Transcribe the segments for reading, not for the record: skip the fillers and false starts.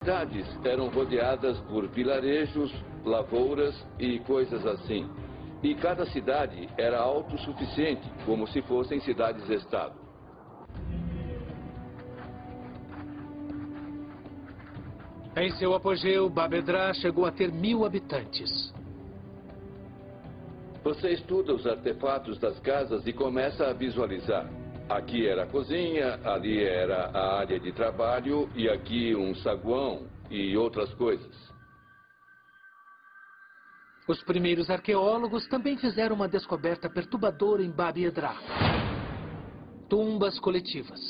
cidades eram rodeadas por vilarejos, lavouras e coisas assim. E cada cidade era autossuficiente, como se fossem cidades-estado. Em seu apogeu, Bab-edra chegou a ter 1000 habitantes. Você estuda os artefatos das casas e começa a visualizar. Aqui era a cozinha, ali era a área de trabalho e aqui um saguão e outras coisas. Os primeiros arqueólogos também fizeram uma descoberta perturbadora em Bab-edra: tumbas coletivas.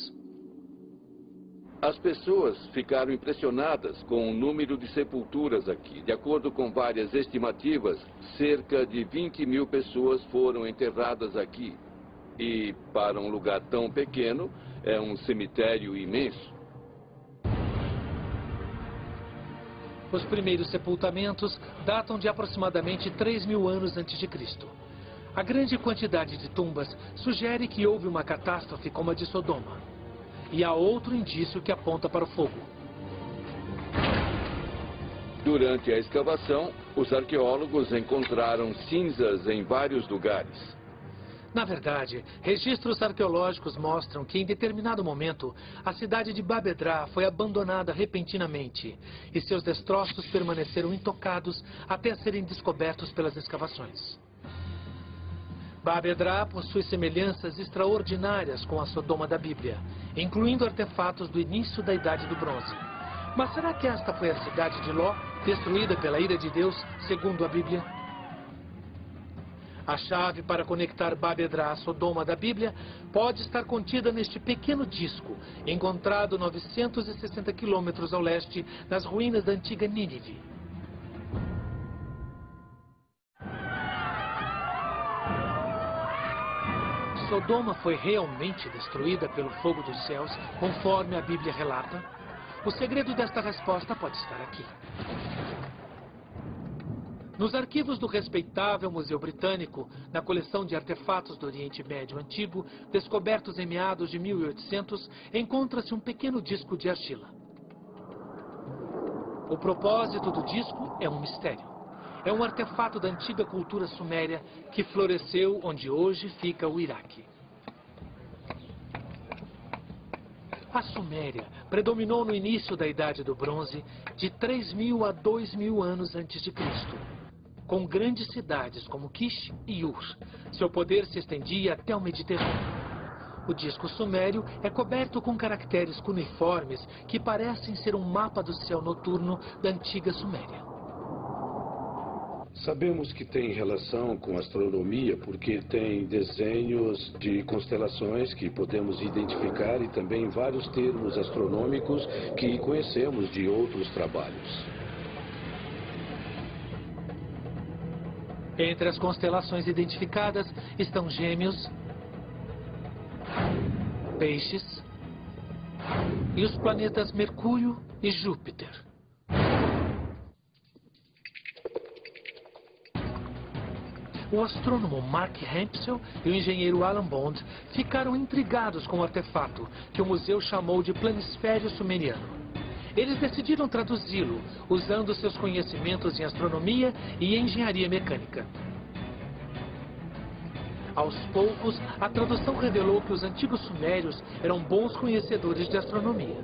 As pessoas ficaram impressionadas com o número de sepulturas aqui. De acordo com várias estimativas, cerca de 20.000 pessoas foram enterradas aqui. E, para um lugar tão pequeno, é um cemitério imenso. Os primeiros sepultamentos datam de aproximadamente 3.000 anos antes de Cristo. A grande quantidade de tumbas sugere que houve uma catástrofe como a de Sodoma. E há outro indício que aponta para o fogo. Durante a escavação, os arqueólogos encontraram cinzas em vários lugares. Na verdade, registros arqueológicos mostram que, em determinado momento, a cidade de Bab-edra foi abandonada repentinamente e seus destroços permaneceram intocados até serem descobertos pelas escavações. Bab-edra possui semelhanças extraordinárias com a Sodoma da Bíblia, incluindo artefatos do início da Idade do Bronze. Mas será que esta foi a cidade de Ló, destruída pela ira de Deus, segundo a Bíblia? A chave para conectar Bab-edra à Sodoma da Bíblia pode estar contida neste pequeno disco, encontrado 960 quilômetros ao leste, nas ruínas da antiga Nínive. Sodoma foi realmente destruída pelo fogo dos céus, conforme a Bíblia relata? O segredo desta resposta pode estar aqui. Nos arquivos do respeitável Museu Britânico, na coleção de artefatos do Oriente Médio Antigo, descobertos em meados de 1800, encontra-se um pequeno disco de argila. O propósito do disco é um mistério. É um artefato da antiga cultura suméria que floresceu onde hoje fica o Iraque. A Suméria predominou no início da Idade do Bronze, de 3.000 a 2.000 anos antes de Cristo, com grandes cidades como Kish e Ur. Seu poder se estendia até o Mediterrâneo. O disco sumério é coberto com caracteres cuneiformes que parecem ser um mapa do céu noturno da antiga Suméria. Sabemos que tem relação com astronomia porque tem desenhos de constelações que podemos identificar e também vários termos astronômicos que conhecemos de outros trabalhos. Entre as constelações identificadas estão Gêmeos, Peixes e os planetas Mercúrio e Júpiter. O astrônomo Mark Hemphill e o engenheiro Alan Bond ficaram intrigados com o artefato, que o museu chamou de planisfério sumeriano. Eles decidiram traduzi-lo, usando seus conhecimentos em astronomia e engenharia mecânica. Aos poucos, a tradução revelou que os antigos sumérios eram bons conhecedores de astronomia.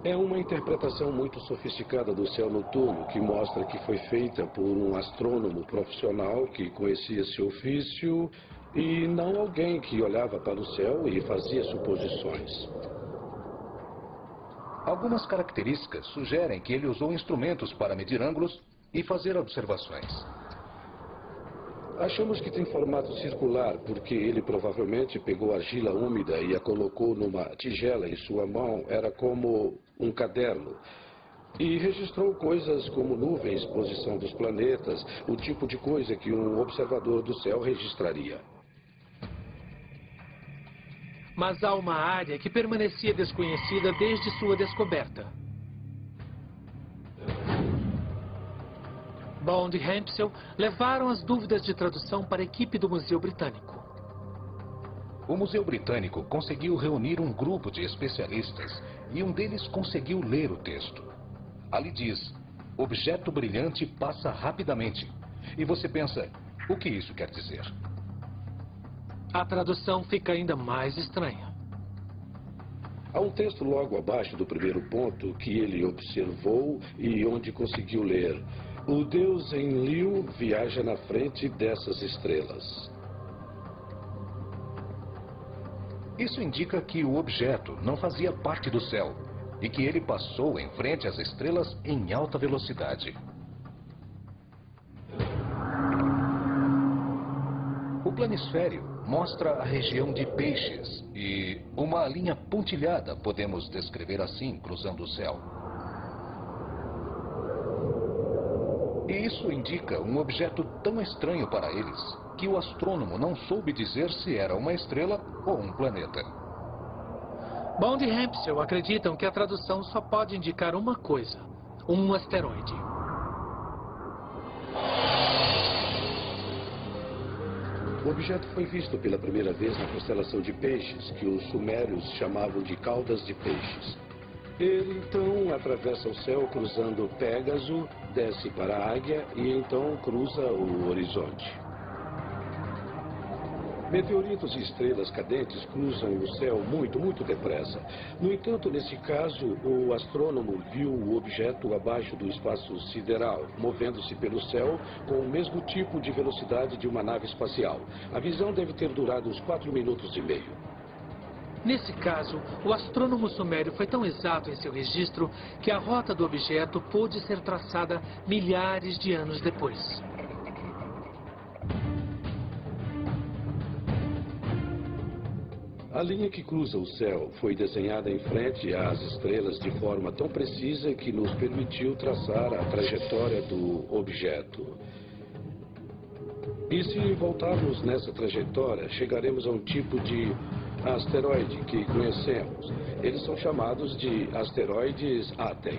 É uma interpretação muito sofisticada do céu noturno que mostra que foi feita por um astrônomo profissional que conhecia seu ofício e não alguém que olhava para o céu e fazia suposições. Algumas características sugerem que ele usou instrumentos para medir ângulos e fazer observações. Achamos que tem formato circular porque ele provavelmente pegou argila úmida e a colocou numa tigela em sua mão. Era como um caderno. E registrou coisas como nuvens, posição dos planetas, o tipo de coisa que um observador do céu registraria. Mas há uma área que permanecia desconhecida desde sua descoberta. Bond e Hemphill levaram as dúvidas de tradução para a equipe do Museu Britânico. O Museu Britânico conseguiu reunir um grupo de especialistas e um deles conseguiu ler o texto. Ali diz: objeto brilhante passa rapidamente. E você pensa, o que isso quer dizer? A tradução fica ainda mais estranha. Há um texto logo abaixo do primeiro ponto que ele observou e onde conseguiu ler: o Deus Enlil viaja na frente dessas estrelas. Isso indica que o objeto não fazia parte do céu e que ele passou em frente às estrelas em alta velocidade. O planisfério mostra a região de peixes e uma linha pontilhada, podemos descrever assim, cruzando o céu. E isso indica um objeto tão estranho para eles que o astrônomo não soube dizer se era uma estrela ou um planeta. Bond e Hemphill acreditam que a tradução só pode indicar uma coisa: um asteroide. O objeto foi visto pela primeira vez na constelação de peixes, que os sumérios chamavam de caudas de peixes. Ele então atravessa o céu cruzando Pégaso, desce para a Águia e então cruza o horizonte. Meteoritos e estrelas cadentes cruzam o céu muito depressa. No entanto, nesse caso, o astrônomo viu o objeto abaixo do espaço sideral, movendo-se pelo céu com o mesmo tipo de velocidade de uma nave espacial. A visão deve ter durado uns 4 minutos e meio. Nesse caso, o astrônomo sumério foi tão exato em seu registro que a rota do objeto pôde ser traçada milhares de anos depois. A linha que cruza o céu foi desenhada em frente às estrelas de forma tão precisa que nos permitiu traçar a trajetória do objeto. E se voltarmos nessa trajetória, chegaremos a um tipo de asteroide que conhecemos. Eles são chamados de asteroides Aten.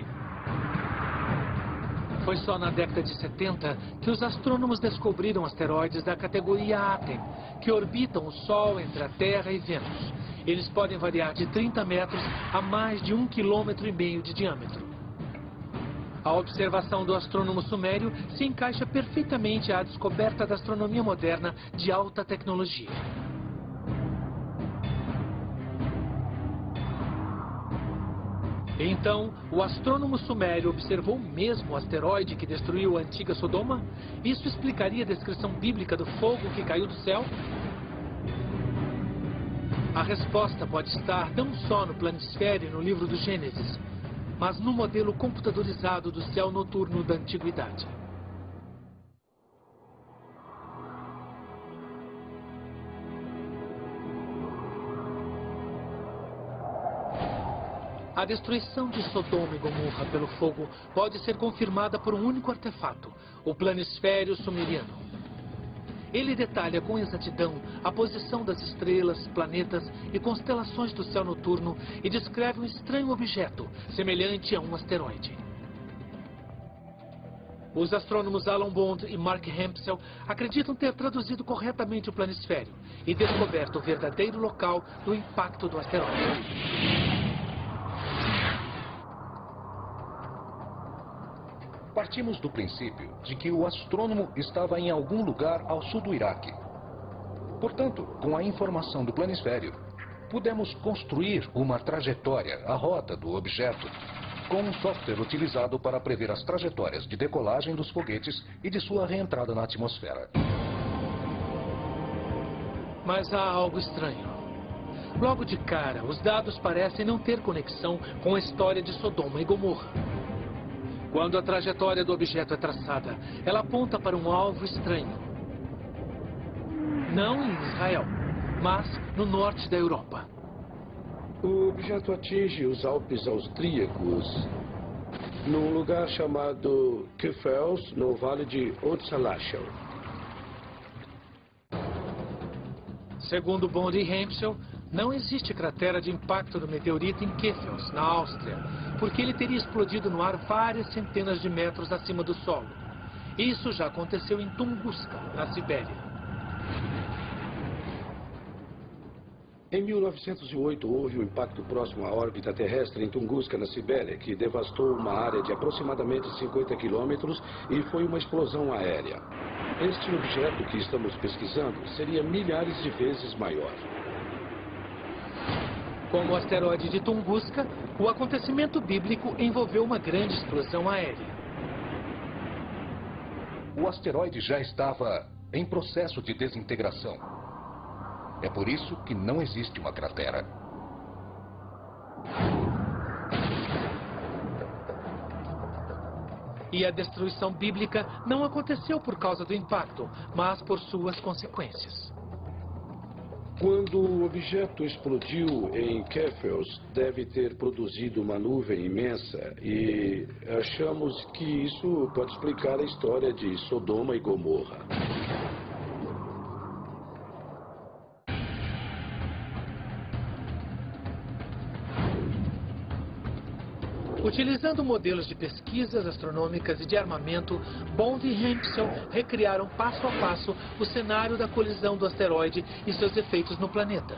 Foi só na década de 70 que os astrônomos descobriram asteroides da categoria Aten, que orbitam o Sol entre a Terra e Vênus. Eles podem variar de 30 metros a mais de 1,5 km de diâmetro. A observação do astrônomo sumério se encaixa perfeitamente à descoberta da astronomia moderna de alta tecnologia. Então, o astrônomo sumério observou mesmo o asteroide que destruiu a antiga Sodoma? Isso explicaria a descrição bíblica do fogo que caiu do céu? A resposta pode estar não só no planisfério e no livro do Gênesis, mas no modelo computadorizado do céu noturno da antiguidade. A destruição de Sodoma e Gomorra pelo fogo pode ser confirmada por um único artefato, o planisfério sumeriano. Ele detalha com exatidão a posição das estrelas, planetas e constelações do céu noturno e descreve um estranho objeto, semelhante a um asteroide. Os astrônomos Alan Bond e Mark Hemphill acreditam ter traduzido corretamente o planisfério e descoberto o verdadeiro local do impacto do asteroide. Partimos do princípio de que o astrônomo estava em algum lugar ao sul do Iraque. Portanto, com a informação do planisfério, pudemos construir uma trajetória, a rota do objeto, com um software utilizado para prever as trajetórias de decolagem dos foguetes e de sua reentrada na atmosfera. Mas há algo estranho. Logo de cara, os dados parecem não ter conexão com a história de Sodoma e Gomorra. Quando a trajetória do objeto é traçada, ela aponta para um alvo estranho. Não em Israel, mas no norte da Europa. O objeto atinge os Alpes austríacos, num lugar chamado Kefels, no vale de Otzalachel. Segundo Bond e Hemphill, não existe cratera de impacto do meteorito em Kefels, na Áustria, porque ele teria explodido no ar várias centenas de metros acima do solo. Isso já aconteceu em Tunguska, na Sibéria. Em 1908, houve um impacto próximo à órbita terrestre em Tunguska, na Sibéria, que devastou uma área de aproximadamente 50 quilômetros e foi uma explosão aérea. Este objeto que estamos pesquisando seria milhares de vezes maior. Como o asteroide de Tunguska, o acontecimento bíblico envolveu uma grande explosão aérea. O asteroide já estava em processo de desintegração. É por isso que não existe uma cratera. E a destruição bíblica não aconteceu por causa do impacto, mas por suas consequências. Quando o objeto explodiu em Kéfels, deve ter produzido uma nuvem imensa e achamos que isso pode explicar a história de Sodoma e Gomorra. Utilizando modelos de pesquisas astronômicas e de armamento, Bond e Hampshire recriaram passo a passo o cenário da colisão do asteroide e seus efeitos no planeta.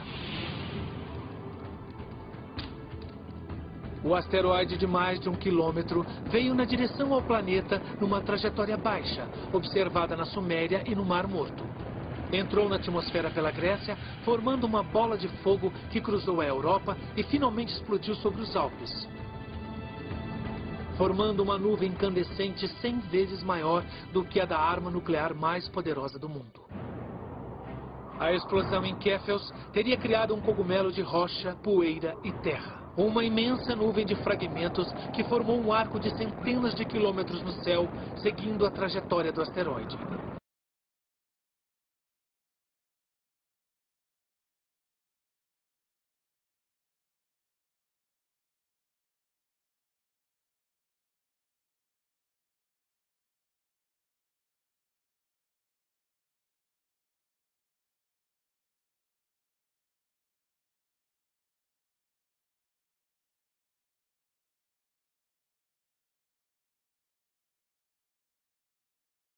O asteroide de mais de 1 quilômetro veio na direção ao planeta numa trajetória baixa, observada na Suméria e no Mar Morto. Entrou na atmosfera pela Grécia, formando uma bola de fogo que cruzou a Europa e finalmente explodiu sobre os Alpes, formando uma nuvem incandescente 100 vezes maior do que a da arma nuclear mais poderosa do mundo. A explosão em Kéfels teria criado um cogumelo de rocha, poeira e terra. Uma imensa nuvem de fragmentos que formou um arco de centenas de quilômetros no céu, seguindo a trajetória do asteroide.